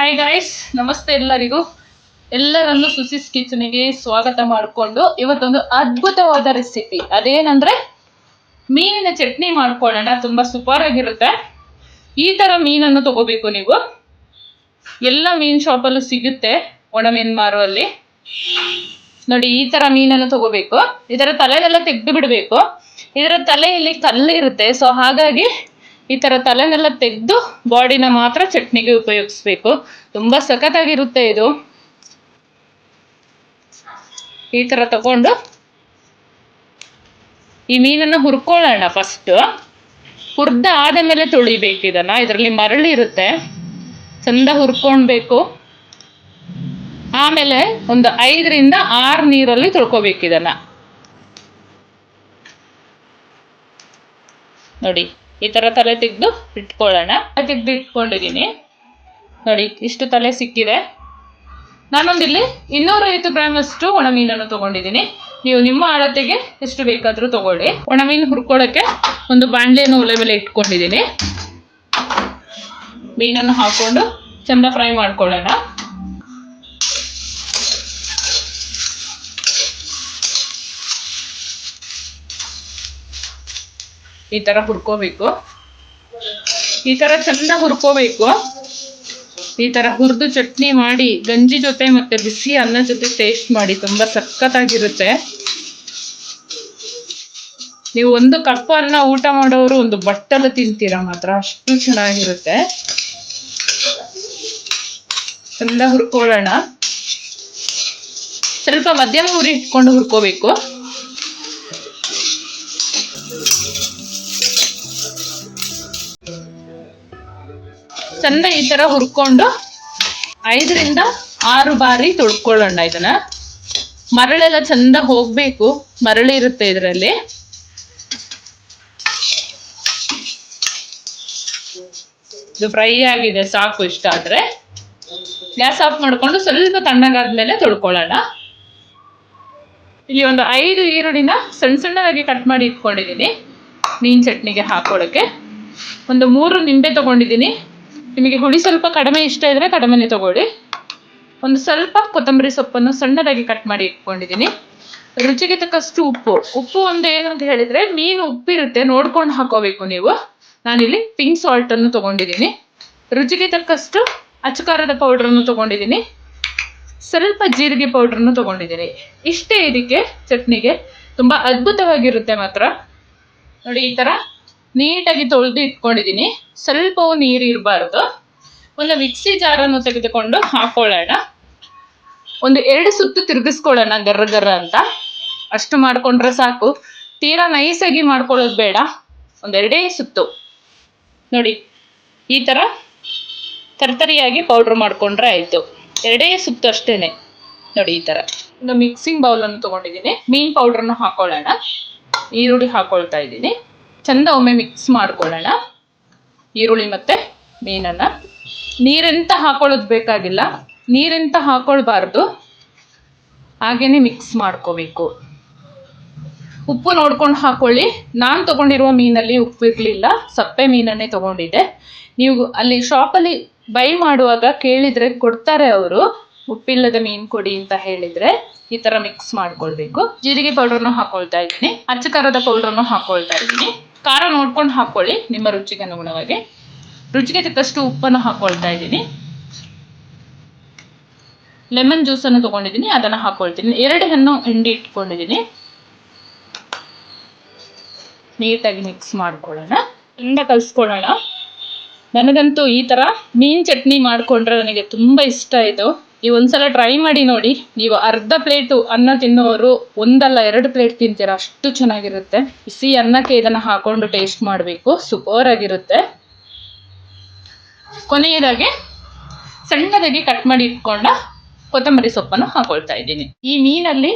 Hi guys, ನಮಸ್ತೆ ಎಲ್ಲರಿಗೂ. ಎಲ್ಲರನ್ನು ಸುಸಿಸ್ ಕಿಚನ್ಗೆ ಸ್ವಾಗತ ಮಾಡಿಕೊಂಡು ಇವತ್ತೊಂದು ಅದ್ಭುತವಾದ ರೆಸಿಪಿ ಅದೇನಂದ್ರೆ ಮೀನಿನ ಚಟ್ನಿ ಮಾಡ್ಕೊಳ್ಳೋಣ. ತುಂಬಾ ಸೂಪರ್ ಆಗಿರುತ್ತೆ. ಈ ತರ ಮೀನನ್ನು ತಗೋಬೇಕು ನೀವು. ಎಲ್ಲ ಮೀನ್ ಶಾಪಲ್ಲೂ ಸಿಗುತ್ತೆ, ಒಣ ಮೀನ್ ಮಾರುವಲ್ಲಿ. ನೋಡಿ, ಈ ತರ ಮೀನನ್ನು ತಗೋಬೇಕು. ಇದರ ತಲೆನೆಲ್ಲ ತೆಗೆದು ಬಿಡಬೇಕು. ಇದರ ತಲೆಯಲ್ಲಿ ಕಲ್ಲು ಇರುತ್ತೆ, ಸೊ ಹಾಗಾಗಿ ಈ ತರ ತಲೆನೆಲ್ಲ ತೆಗೆದು ಬಾಡಿನ ಮಾತ್ರ ಚಟ್ನಿಗೆ ಉಪಯೋಗಿಸ್ಬೇಕು. ತುಂಬಾ ಸಖತ್ತಾಗಿರುತ್ತೆ ಇದು. ಈ ತರ ತಗೊಂಡು ಈ ಮೀನನ್ನು ಹುರ್ಕೊಳ್ಳೋಣ. ಫಸ್ಟ್ ಹುರ್ದ ಆದ ಮೇಲೆ ತೊಳಿಬೇಕು ಇದನ್ನ. ಇದರಲ್ಲಿ ಮರಳಿರುತ್ತೆ, ಚಂದ ಹುರ್ಕೊಳ್ಬೇಕು. ಆಮೇಲೆ ಒಂದು 5 ರಿಂದ 6 ನೀರಲ್ಲಿ ತೊಳ್ಕೊಬೇಕು ಇದನ್ನ. ನೋಡಿ, ಈ ತರ ತಲೆ ತೆಗೆದು ಇಟ್ಕೊಳ್ಳೋಣ. ತೆಗೆದು ಇಟ್ಕೊಂಡಿದ್ದೀನಿ. ನೋಡಿ, ಇಷ್ಟು ತಲೆ ಸಿಕ್ಕಿದೆ. ನಾನೊಂದಿಲ್ಲಿ 250 ಗ್ರಾಮ್ ಅಷ್ಟು ಒಣ ಮೀನನ್ನು ತಗೊಂಡಿದ್ದೀನಿ. ನೀವು ನಿಮ್ಮ ಅಳತೆಗೆ ಎಷ್ಟು ಬೇಕಾದ್ರೂ ತಗೊಳ್ಳಿ. ಒಣ ಮೀನು ಹುರ್ಕೊಳ್ಳೋಕೆ ಒಂದು ಬಾಣಲೆಯನ್ನು ಒಲೆ ಮೇಲೆ ಇಟ್ಕೊಂಡಿದ್ದೀನಿ. ಮೀನನ್ನು ಹಾಕೊಂಡು ಚಂದ ಫ್ರೈ ಮಾಡ್ಕೊಳ್ಳೋಣ. ಈ ತರ ಹುರ್ಕೋಬೇಕು. ಈ ತರ ಚಂದ ಹುರ್ಕೋಬೇಕು. ಈ ತರ ಹುರಿದು ಚಟ್ನಿ ಮಾಡಿ ಗಂಜಿ ಜೊತೆ ಮತ್ತೆ ಬಿಸಿ ಅನ್ನ ಜೊತೆ ಟೇಸ್ಟ್ ಮಾಡಿ, ತುಂಬಾ ಸಖತ್ತಾಗಿರುತ್ತೆ. ನೀವು 1 ಕಪ್ ಅನ್ನ ಊಟ ಮಾಡೋರು ಒಂದು ಬಟ್ಟಲು ತಿಂತೀರಾ ಮಾತ್ರ, ಅಷ್ಟು ಚೆನ್ನಾಗಿರುತ್ತೆ. ಚಂದ ಹುರ್ಕೊಳ್ಳೋಣ. ಸ್ವಲ್ಪ ಮಧ್ಯಮ ಉರಿ ಇಟ್ಕೊಂಡು ಹುರ್ಕೋಬೇಕು. ಚಂದ ಈ ತರ ಹುರ್ಕೊಂಡು 5 ರಿಂದ 6 ಬಾರಿ ತೊಳ್ಕೊಳ್ಳೋಣ ಇದನ್ನ. ಮರಳೆಲ್ಲ ಚಂದ ಹೋಗ್ಬೇಕು, ಮರಳಿ ಇರುತ್ತೆ ಇದರಲ್ಲಿ. ಇದು ಫ್ರೈ ಆಗಿದೆ, ಸಾಕು. ಇಷ್ಟ ಆದ್ರೆ ಗ್ಯಾಸ್ ಆಫ್ ಮಾಡ್ಕೊಂಡು ಸ್ವಲ್ಪ ತಣ್ಣಗಾದ್ಮೇಲೆ ತೊಳ್ಕೊಳ್ಳೋಣ. ಇಲ್ಲಿ ಒಂದು 5 ಈರುಳ್ಳಿನ ಸಣ್ಣ ಸಣ್ಣದಾಗಿ ಕಟ್ ಮಾಡಿ ಇಟ್ಕೊಂಡಿದ್ದೀನಿ ಮೀನ್ ಚಟ್ನಿಗೆ ಹಾಕೊಳ್ಳೋಕೆ. ಒಂದು 3 ನಿಂಬೆ ತಗೊಂಡಿದ್ದೀನಿ. ನಿಮಗೆ ಹುಳಿ ಸ್ವಲ್ಪ ಕಡಿಮೆ ಇಷ್ಟ ಇದ್ರೆ ಕಡಿಮೆನೇ ತಗೊಳ್ಳಿ. ಒಂದು ಸ್ವಲ್ಪ ಕೊತ್ತಂಬರಿ ಸೊಪ್ಪನ್ನು ಸಣ್ಣದಾಗಿ ಕಟ್ ಮಾಡಿ ಇಟ್ಕೊಂಡಿದ್ದೀನಿ. ರುಚಿಗೆ ತಕ್ಕಷ್ಟು ಉಪ್ಪು. ಉಪ್ಪು ಒಂದು ಏನಂತ ಹೇಳಿದ್ರೆ, ಮೀನು ಉಪ್ಪಿರುತ್ತೆ, ನೋಡ್ಕೊಂಡು ಹಾಕೋಬೇಕು ನೀವು. ನಾನಿಲ್ಲಿ ಪಿಂಕ್ ಸಾಲ್ಟ್ ಅನ್ನು ತಗೊಂಡಿದ್ದೀನಿ. ರುಚಿಗೆ ತಕ್ಕಷ್ಟು ಅಚ್ಚಕಾರದ ಪೌಡ್ರನ್ನು ತಗೊಂಡಿದ್ದೀನಿ. ಸ್ವಲ್ಪ ಜೀರಿಗೆ ಪೌಡ್ರನ್ನು ತಗೊಂಡಿದ್ದೀನಿ. ಇಷ್ಟೇ ಇದಕ್ಕೆ ಚಟ್ನಿಗೆ. ತುಂಬಾ ಅದ್ಭುತವಾಗಿರುತ್ತೆ ಮಾತ್ರ. ನೋಡಿ, ಈ ತರ ನೀಟಾಗಿ ತೊಳೆದು ಇಟ್ಕೊಂಡಿದ್ದೀನಿ. ಸ್ವಲ್ಪವೂ ನೀರು ಇರಬಾರ್ದು. ಒಂದು ಮಿಕ್ಸಿ ಜಾರನ್ನು ತೆಗೆದುಕೊಂಡು ಹಾಕೊಳ್ಳೋಣ. ಒಂದು 2 ಸುತ್ತು ತಿರುಗಿಸ್ಕೊಳ್ಳೋಣ, ಗರ್ರ ಗರ್ರ ಅಂತ. ಅಷ್ಟು ಮಾಡ್ಕೊಂಡ್ರೆ ಸಾಕು. ತೀರಾ ನೈಸಾಗಿ ಮಾಡ್ಕೊಳ್ಳೋದು ಬೇಡ. ಒಂದು 2 ಸುತ್ತು. ನೋಡಿ, ಈ ತರ ತರ್ತರಿಯಾಗಿ ಪೌಡ್ರ್ ಮಾಡ್ಕೊಂಡ್ರೆ ಆಯ್ತು. 2 ಸುತ್ತು ಅಷ್ಟೇನೆ. ನೋಡಿ, ಈ ತರ ಒಂದು ಮಿಕ್ಸಿಂಗ್ ಬೌಲನ್ನು ತಗೊಂಡಿದ್ದೀನಿ. ಮೀನ್ ಪೌಡ್ರನ್ನು ಹಾಕೊಳ್ಳೋಣ. ಈರುಳ್ಳಿ ಹಾಕೊಳ್ತಾ ಇದ್ದೀನಿ. ಚಂದ ಒಮ್ಮೆ ಮಿಕ್ಸ್ ಮಾಡ್ಕೊಳ್ಳೋಣ ಈರುಳ್ಳಿ ಮತ್ತೆ ಮೀನನ್ನ. ನೀರೆಂತ ಹಾಕೊಳ್ಳೋದು ಬೇಕಾಗಿಲ್ಲ, ನೀರೆಂತ ಹಾಕೊಳ್ಬಾರ್ದು. ಹಾಗೇನೆ ಮಿಕ್ಸ್ ಮಾಡ್ಕೋಬೇಕು. ಉಪ್ಪು ನೋಡ್ಕೊಂಡು ಹಾಕೊಳ್ಳಿ. ನಾನು ತಗೊಂಡಿರುವ ಮೀನಲ್ಲಿ ಉಪ್ಪು ಇರಲಿಲ್ಲ, ಸಪ್ಪೆ ಮೀನನ್ನೇ ತಗೊಂಡಿದ್ದೆ. ನೀವು ಅಲ್ಲಿ ಶಾಪಲ್ಲಿ ಬೈ ಮಾಡುವಾಗ ಕೇಳಿದ್ರೆ ಕೊಡ್ತಾರೆ ಅವರು, ಉಪ್ಪಿಲ್ಲದ ಮೀನು ಕೊಡಿ ಅಂತ ಹೇಳಿದ್ರೆ. ಈ ತರ ಮಿಕ್ಸ್ ಮಾಡ್ಕೊಳ್ಬೇಕು. ಜೀರಿಗೆ ಪೌಡರ್ನು ಹಾಕೊಳ್ತಾ ಇದ್ದೀನಿ. ಅಚ್ಚಕಾರದ ಪೌಡರ್ನು ಹಾಕೊಳ್ತಾ ಇದ್ದೀನಿ. ಖಾರ ನೋಡ್ಕೊಂಡು ಹಾಕೊಳ್ಳಿ ನಿಮ್ಮ ರುಚಿಗೆ ಅನುಗುಣವಾಗಿ. ರುಚಿಗೆ ತಕ್ಕಷ್ಟು ಉಪ್ಪನ್ನು ಹಾಕೊಳ್ತಾ ಇದ್ದೀನಿ. ಲೆಮನ್ ಜ್ಯೂಸನ್ನು ತಗೊಂಡಿದ್ದೀನಿ, ಅದನ್ನು ಹಾಕೊಳ್ತೀನಿ. 2 ಹಣ್ಣು ಹಿಂಡಿ ಇಟ್ಕೊಂಡಿದ್ದೀನಿ. ನೀಟಾಗಿ ಮಿಕ್ಸ್ ಮಾಡ್ಕೊಳ್ಳೋಣ. ಚಂದ ಕಲಿಸ್ಕೊಳ್ಳೋಣ. ನನಗಂತೂ ಈ ತರ ಮೀನ್ ಚಟ್ನಿ ಮಾಡ್ಕೊಂಡ್ರೆ ನನಗೆ ತುಂಬಾ ಇಷ್ಟ ಇದು. ನೀವು ಒಂದ್ಸಲ ಟ್ರೈ ಮಾಡಿ ನೋಡಿ. ನೀವು ಅರ್ಧ ಪ್ಲೇಟು ಅನ್ನ ತಿನ್ನೋರು 1 ಅಲ್ಲ 2 ಪ್ಲೇಟ್ ತಿಂತೀರಾ, ಅಷ್ಟು ಚೆನ್ನಾಗಿರುತ್ತೆ. ಬಿಸಿ ಅನ್ನಕ್ಕೆ ಇದನ್ನ ಹಾಕೊಂಡು ಟೇಸ್ಟ್ ಮಾಡಬೇಕು, ಸೂಪರ್ ಆಗಿರುತ್ತೆ. ಕೊನೆಯದಾಗಿ ಸಣ್ಣದಾಗಿ ಕಟ್ ಮಾಡಿ ಇಟ್ಕೊಂಡ ಕೊತ್ತಂಬರಿ ಸೊಪ್ಪನ್ನು ಹಾಕೊಳ್ತಾ ಇದ್ದೀನಿ. ಈ ಮೀನಲ್ಲಿ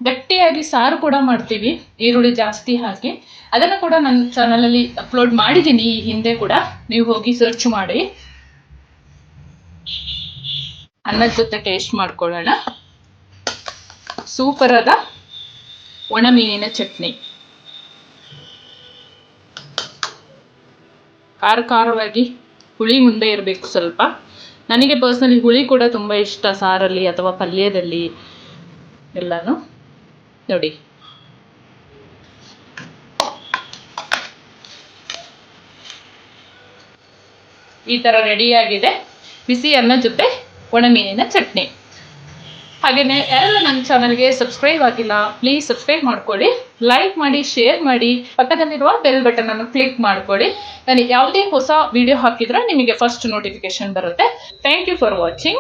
ಗಟ್ಟಿಯಾಗಿ ಸಾರು ಕೂಡ ಮಾಡ್ತೀವಿ, ಈರುಳ್ಳಿ ಜಾಸ್ತಿ ಹಾಕಿ. ಅದನ್ನು ಕೂಡ ನನ್ನ ಚಾನಲಲ್ಲಿ ಅಪ್ಲೋಡ್ ಮಾಡಿದ್ದೀನಿ ಈ ಹಿಂದೆ ಕೂಡ, ನೀವು ಹೋಗಿ ಸರ್ಚ್ ಮಾಡಿ. ಅನ್ನದ ಜೊತೆ ಟೇಸ್ಟ್ ಮಾಡ್ಕೊಳ್ಳೋಣ. ಸೂಪರ್ ಆದ ಒಣ ಮೀನಿನ ಚಟ್ನಿ. ಖಾರವಾಗಿ ಹುಳಿ ಮುಂದೆ ಇರಬೇಕು ಸ್ವಲ್ಪ. ನನಗೆ ಪರ್ಸ್ನಲಿ ಹುಳಿ ಕೂಡ ತುಂಬ ಇಷ್ಟ, ಸಾರಲ್ಲಿ ಅಥವಾ ಪಲ್ಯದಲ್ಲಿ ಎಲ್ಲನೂ. ನೋಡಿ, ಈ ಥರ ರೆಡಿಯಾಗಿದೆ ಬಿಸಿ ಅನ್ನ ಜೊತೆ ಒಣಮೀನಿನ ಚಟ್ನಿ. ಹಾಗೆಯೇ ಯಾರೆಲ್ಲ ನನ್ನ ಚಾನಲ್ಗೆ ಸಬ್ಸ್ಕ್ರೈಬ್ ಆಗಿಲ್ಲ, ಪ್ಲೀಸ್ ಸಬ್ಸ್ಕ್ರೈಬ್ ಮಾಡ್ಕೊಳ್ಳಿ, ಲೈಕ್ ಮಾಡಿ, ಶೇರ್ ಮಾಡಿ, ಪಕ್ಕದಲ್ಲಿರುವ ಬೆಲ್ ಬಟನ್ ಅನ್ನು ಕ್ಲಿಕ್ ಮಾಡ್ಕೊಳ್ಳಿ. ನಾನು ಯಾವುದೇ ಹೊಸ ವಿಡಿಯೋ ಹಾಕಿದ್ರೆ ನಿಮಗೆ ಫಸ್ಟ್ ನೋಟಿಫಿಕೇಶನ್ ಬರುತ್ತೆ. Thank you for watching.